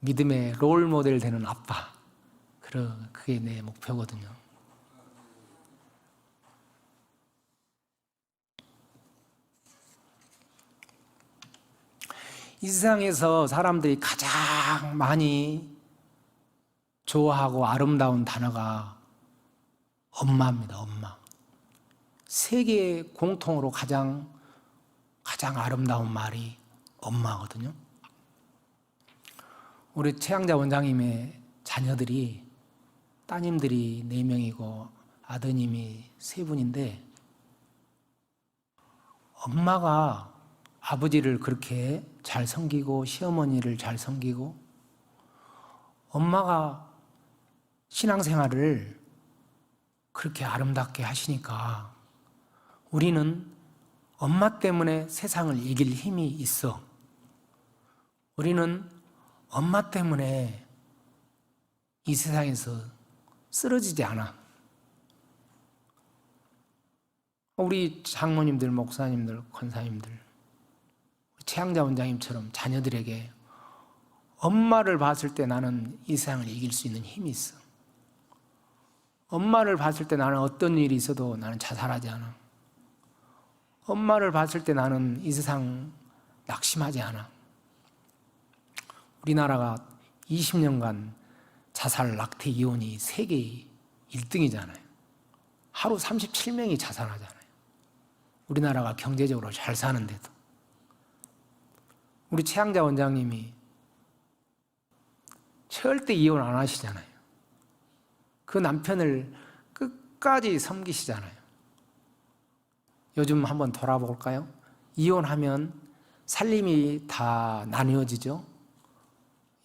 믿음의 롤 모델 되는 아빠, 그게 내 목표거든요. 이 세상에서 사람들이 가장 많이 좋아하고 아름다운 단어가 엄마입니다. 엄마. 세계 공통으로 가장 아름다운 말이 엄마거든요. 우리 최양자 원장님의 자녀들이, 따님들이 4명이고 아드님이 3분인데, 엄마가 아버지를 그렇게 잘 섬기고 시어머니를 잘 섬기고, 엄마가 신앙생활을 그렇게 아름답게 하시니까 우리는 엄마 때문에 세상을 이길 힘이 있어. 우리는 엄마 때문에 이 세상에서 쓰러지지 않아. 우리 장로님들, 목사님들, 권사님들, 최양자 원장님처럼 자녀들에게 엄마를 봤을 때 나는 이 세상을 이길 수 있는 힘이 있어. 엄마를 봤을 때 나는 어떤 일이 있어도 나는 자살하지 않아. 엄마를 봤을 때 나는 이 세상 낙심하지 않아. 우리나라가 20년간 자살, 낙태, 이혼이 세계 1등이잖아요. 하루 37명이 자살하잖아요. 우리나라가 경제적으로 잘 사는데도. 우리 최양자 원장님이 절대 이혼 안 하시잖아요. 그 남편을 끝까지 섬기시잖아요. 요즘 한번 돌아볼까요? 이혼하면 살림이 다 나뉘어지죠.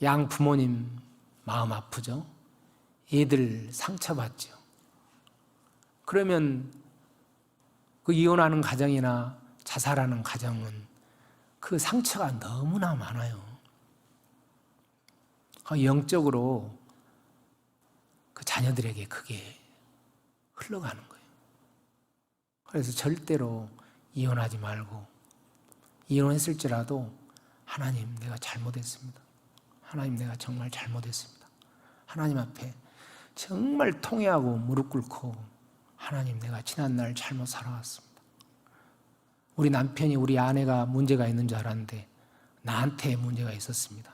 양 부모님 마음 아프죠. 애들 상처받죠. 그러면 그 이혼하는 가정이나 자살하는 가정은 그 상처가 너무나 많아요. 영적으로 그 자녀들에게 그게 흘러가는 거예요. 그래서 절대로 이혼하지 말고, 이혼했을지라도 하나님 내가 잘못했습니다. 하나님 내가 정말 잘못했습니다. 하나님 앞에 정말 통회하고 무릎 꿇고 하나님, 내가 지난날 잘못 살아왔습니다. 우리 남편이, 우리 아내가 문제가 있는 줄 알았는데 나한테 문제가 있었습니다.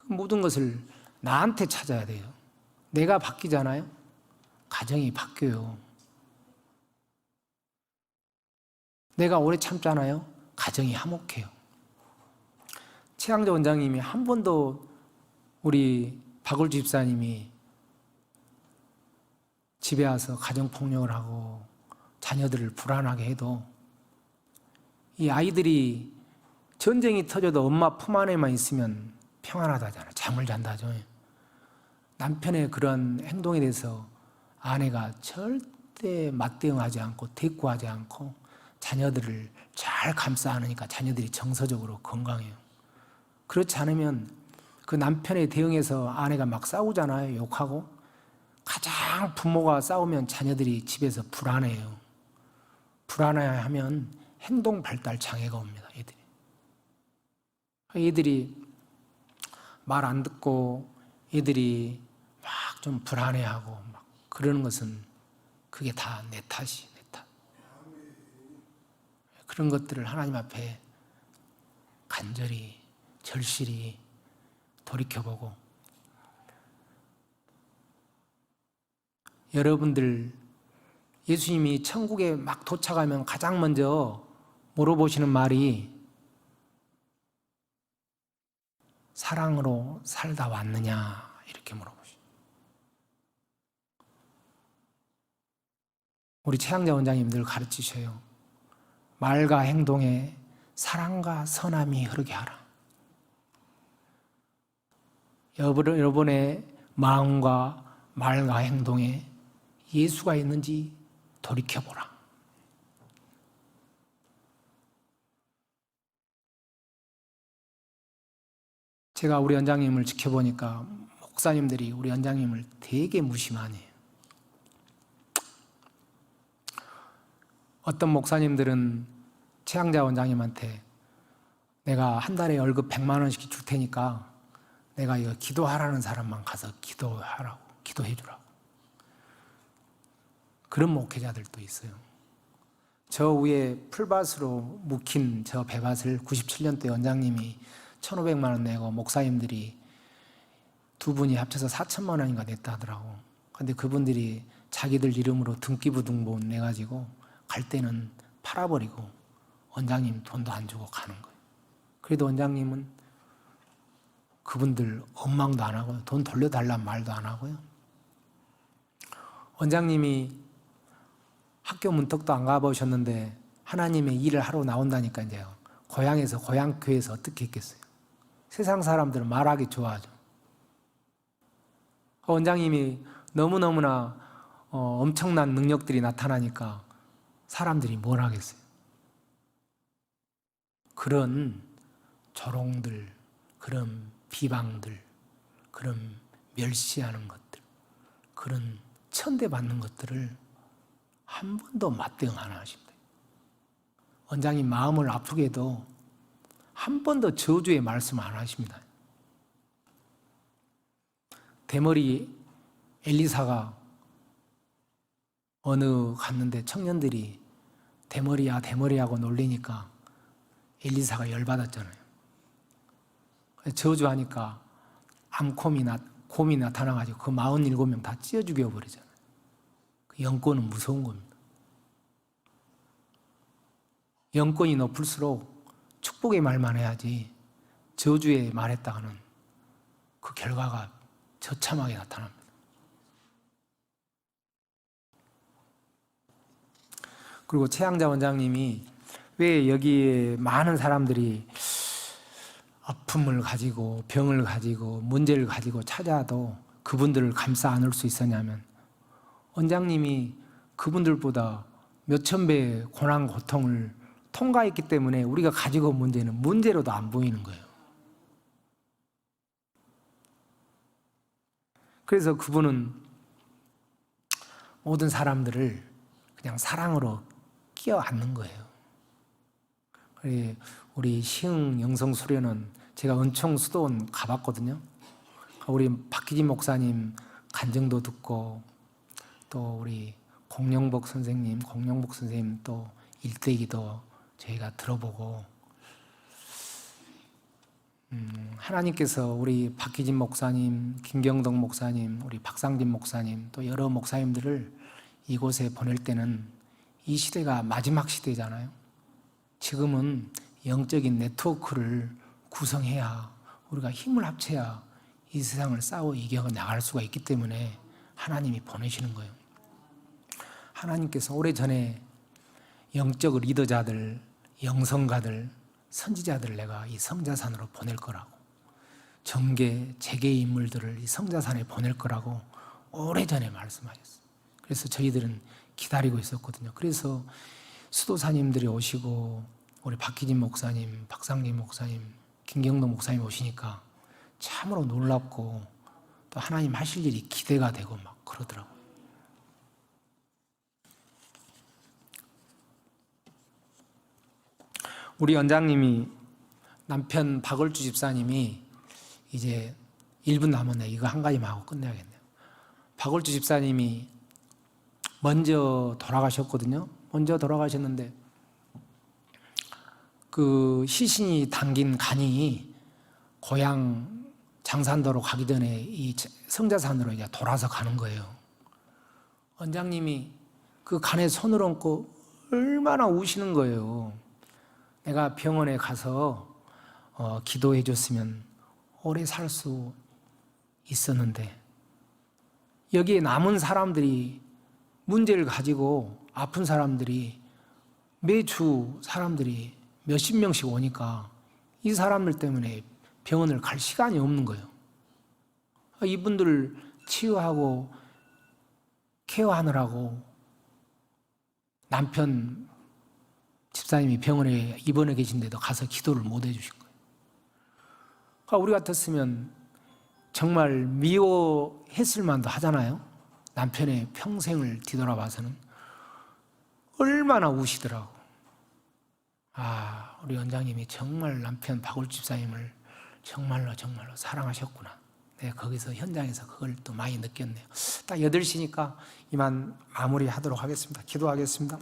모든 것을 나한테 찾아야 돼요. 내가 바뀌잖아요. 가정이 바뀌어요. 내가 오래 참잖아요. 가정이 화목해요. 최양자 원장님이 한 번도 우리 박울주 집사님이 집에 와서 가정폭력을 하고 자녀들을 불안하게 해도 이 아이들이 전쟁이 터져도 엄마 품 안에만 있으면 평안하다잖아요. 잠을 잔다죠. 남편의 그런 행동에 대해서 아내가 절대 맞대응하지 않고 대꾸하지 않고 자녀들을 잘 감싸 안으니까 자녀들이 정서적으로 건강해요. 그렇지 않으면 그 남편의 대응에서 아내가 막 싸우잖아요. 욕하고. 가장 부모가 싸우면 자녀들이 집에서 불안해요. 불안해하면 행동 발달 장애가 옵니다. 애들이 말 안 듣고 애들이 막 좀 불안해하고 막 그러는 것은 그게 다 내 탓이 내 탓. 그런 것들을 하나님 앞에 간절히 절실히 돌이켜보고, 여러분들 예수님이 천국에 막 도착하면 가장 먼저 물어보시는 말이 사랑으로 살다 왔느냐 이렇게 물어보시죠. 우리 최양자 원장님 늘 가르치셔요. 말과 행동에 사랑과 선함이 흐르게 하라. 여러분의 마음과 말과 행동에 예수가 있는지 돌이켜보라. 제가 우리 원장님을 지켜보니까 목사님들이 우리 원장님을 되게 무심하네요. 어떤 목사님들은 최양자 원장님한테 내가 한 달에 월급 100만 원씩 줄 테니까 내가 이거 기도하라는 사람만 가서 기도하라고, 기도해 주라고. 그런 목회자들도 있어요. 저 위에 풀밭으로 묵힌 저 배밭을 97년도에 원장님이 1,500만 원 내고 목사님들이 두 분이 합쳐서 4천만 원인가 냈다 하더라고. 근데 그분들이 자기들 이름으로 등기부등본 내가지고 갈 때는 팔아버리고 원장님 돈도 안 주고 가는 거예요. 그래도 원장님은 그분들 원망도 안 하고요. 돈 돌려달라는 말도 안 하고요. 원장님이 학교 문턱도 안 가보셨는데 하나님의 일을 하러 나온다니까 이제 고향에서 고향교회에서 어떻게 했겠어요? 세상 사람들은 말하기 좋아하죠. 원장님이 너무너무나 엄청난 능력들이 나타나니까 사람들이 뭘 하겠어요? 그런 조롱들, 그런 비방들, 그런 멸시하는 것들, 그런 천대받는 것들을 한 번도 맞대응 안 하십니다. 원장님 마음을 아프게 해도 한 번도 저주의 말씀 안 하십니다. 대머리 엘리사가 어느 갔는데 청년들이 대머리야 대머리하고 놀리니까 엘리사가 열받았잖아요. 저주하니까 곰이 나타나가지고 그 47명 다 찢어 죽여버리잖아요. 그 영권은 무서운 겁니다. 영권이 높을수록 축복의 말만 해야지 저주의 말했다가는 그 결과가 처참하게 나타납니다. 그리고 최양자 원장님이 왜 여기에 많은 사람들이 아픔을 가지고 병을 가지고 문제를 가지고 찾아도 그분들을 감싸 안을 수 있었냐면 원장님이 그분들보다 몇천 배의 고난 고통을 통과했기 때문에 우리가 가지고 온 문제는 문제로도 안 보이는 거예요. 그래서 그분은 모든 사람들을 그냥 사랑으로 끼어안는 거예요. 우리 시흥 영성 수련원 제가 은총 수도원 가봤거든요. 우리 박기진 목사님 간증도 듣고 또 우리 공영복 선생님 또 일대기도 저희가 들어보고 하나님께서 우리 박희진 목사님, 김경덕 목사님, 우리 박상진 목사님 또 여러 목사님들을 이곳에 보낼 때는 이 시대가 마지막 시대잖아요. 지금은 영적인 네트워크를 구성해야 우리가 힘을 합쳐야 이 세상을 싸워 이겨 나갈 수가 있기 때문에 하나님이 보내시는 거예요. 하나님께서 오래전에 영적 리더자들, 영성가들, 선지자들을 내가 이 성자산으로 보낼 거라고, 정계, 재계 인물들을 이 성자산에 보낼 거라고 오래전에 말씀하셨어요. 그래서 저희들은 기다리고 있었거든요. 그래서 수도사님들이 오시고 우리 박희진 목사님, 박상진 목사님, 김경동 목사님 오시니까 참으로 놀랍고 또 하나님 하실 일이 기대가 되고 막 그러더라고요. 우리 원장님이 남편 박을주 집사님이 이제 1분 남았네. 이거 한 가지만 하고 끝내야겠네요. 박을주 집사님이 먼저 돌아가셨거든요. 먼저 돌아가셨는데 그 시신이 담긴 간이 고향 장산도로 가기 전에 이 성자산으로 이제 돌아서 가는 거예요. 원장님이 그 간에 손을 얹고 얼마나 우시는 거예요. 내가 병원에 가서 기도해 줬으면 오래 살 수 있었는데 여기에 남은 사람들이 문제를 가지고 아픈 사람들이 매주 사람들이 몇십 명씩 오니까 이 사람들 때문에 병원을 갈 시간이 없는 거예요. 이분들을 치유하고 케어하느라고 남편 집사님이 병원에 입원해 계신데도 가서 기도를 못 해주신 거예요. 그러니까 우리 같았으면 정말 미워했을 만도 하잖아요. 남편의 평생을 뒤돌아봐서는 얼마나 우시더라고. 우리 원장님이 정말 남편 박울주 집사님을 정말로 사랑하셨구나. 내가 거기서 현장에서 그걸 또 많이 느꼈네요. 딱 8시니까 이만 마무리하도록 하겠습니다. 기도하겠습니다.